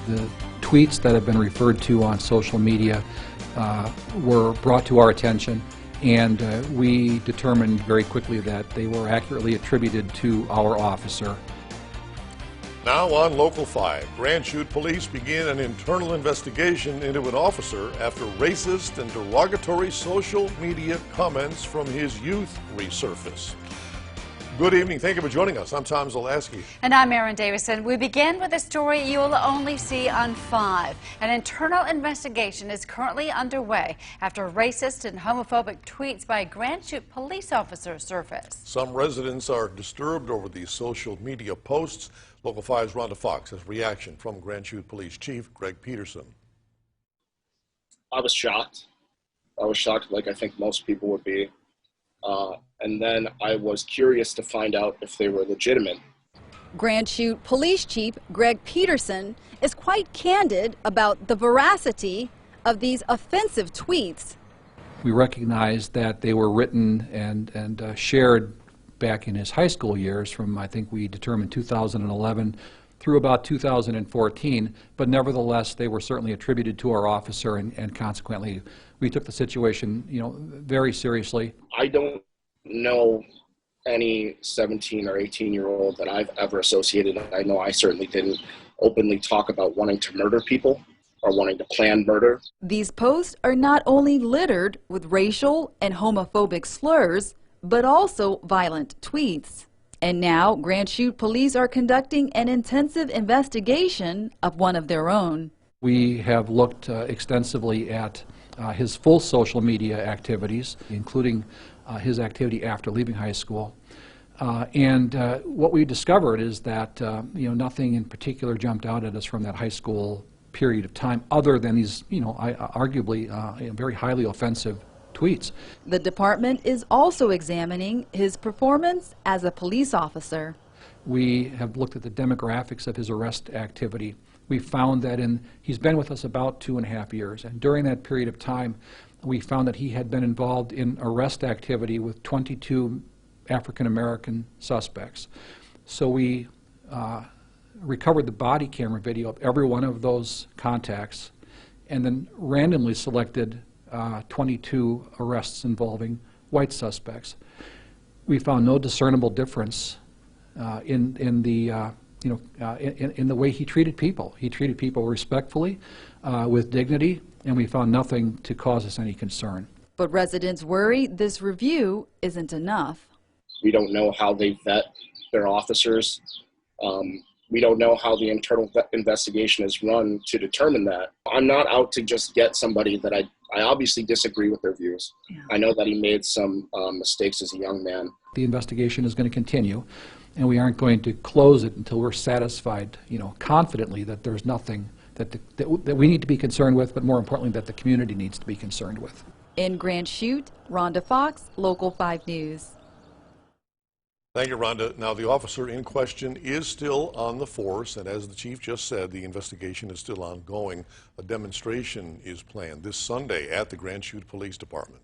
The tweets that have been referred to on social media were brought to our attention, and we determined very quickly that they were accurately attributed to our officer. Now on Local 5, Grand Chute police begin an internal investigation into an officer after racist and derogatory social media comments from his youth resurface. Good evening. Thank you for joining us. I'm Tom Zalaski. And I'm Erin Davison. We begin with a story you'll only see on 5. An internal investigation is currently underway after racist and homophobic tweets by a Grand Chute police officer surfaced. Some residents are disturbed over these social media posts. Local 5's Rhonda Fox has reaction from Grand Chute Police Chief Greg Peterson. I was shocked. Like I think most people would be. And then I was curious to find out if they were legitimate. Grand Chute Police Chief Greg Peterson is quite candid about the veracity of these offensive tweets. We recognize that they were written and shared back in his high school years from, I think we determined, 2011 through about 2014, but nevertheless they were certainly attributed to our officer, and consequently we took the situation, very seriously. I don't know any 17 or 18-year-old that I've ever associated. I know I certainly didn't openly talk about wanting to murder people or wanting to plan murder. These posts are not only littered with racial and homophobic slurs, but also violent tweets. And now Grand Chute police are conducting an intensive investigation of one of their own. We have looked extensively at his full social media activities, including his activity after leaving high school. And what we discovered is that nothing in particular jumped out at us from that high school period of time other than these arguably very highly offensive tweets. The department is also examining his performance as a police officer. We have looked at the demographics of his arrest activity. We found that he's been with us about 2.5 years, and during that period of time we found that he had been involved in arrest activity with 22 African American suspects. So we recovered the body camera video of every one of those contacts and then randomly selected 22 arrests involving white suspects. We found no discernible difference in the way he treated people. He treated people respectfully, with dignity, and we found nothing to cause us any concern. But residents worry this review isn't enough. We don't know how they vet their officers. We don't know how the internal investigation is run to determine that. I'm not out to just get somebody that I obviously disagree with their views. Yeah. I know that he made some mistakes as a young man. The investigation is going to continue, and we aren't going to close it until we're satisfied, confidently that there's nothing that we need to be concerned with, but more importantly that the community needs to be concerned with. In Grand Chute, Rhonda Fox, Local 5 News. Thank you, Rhonda. Now, the officer in question is still on the force, and as the chief just said, the investigation is still ongoing. A demonstration is planned this Sunday at the Grand Chute Police Department.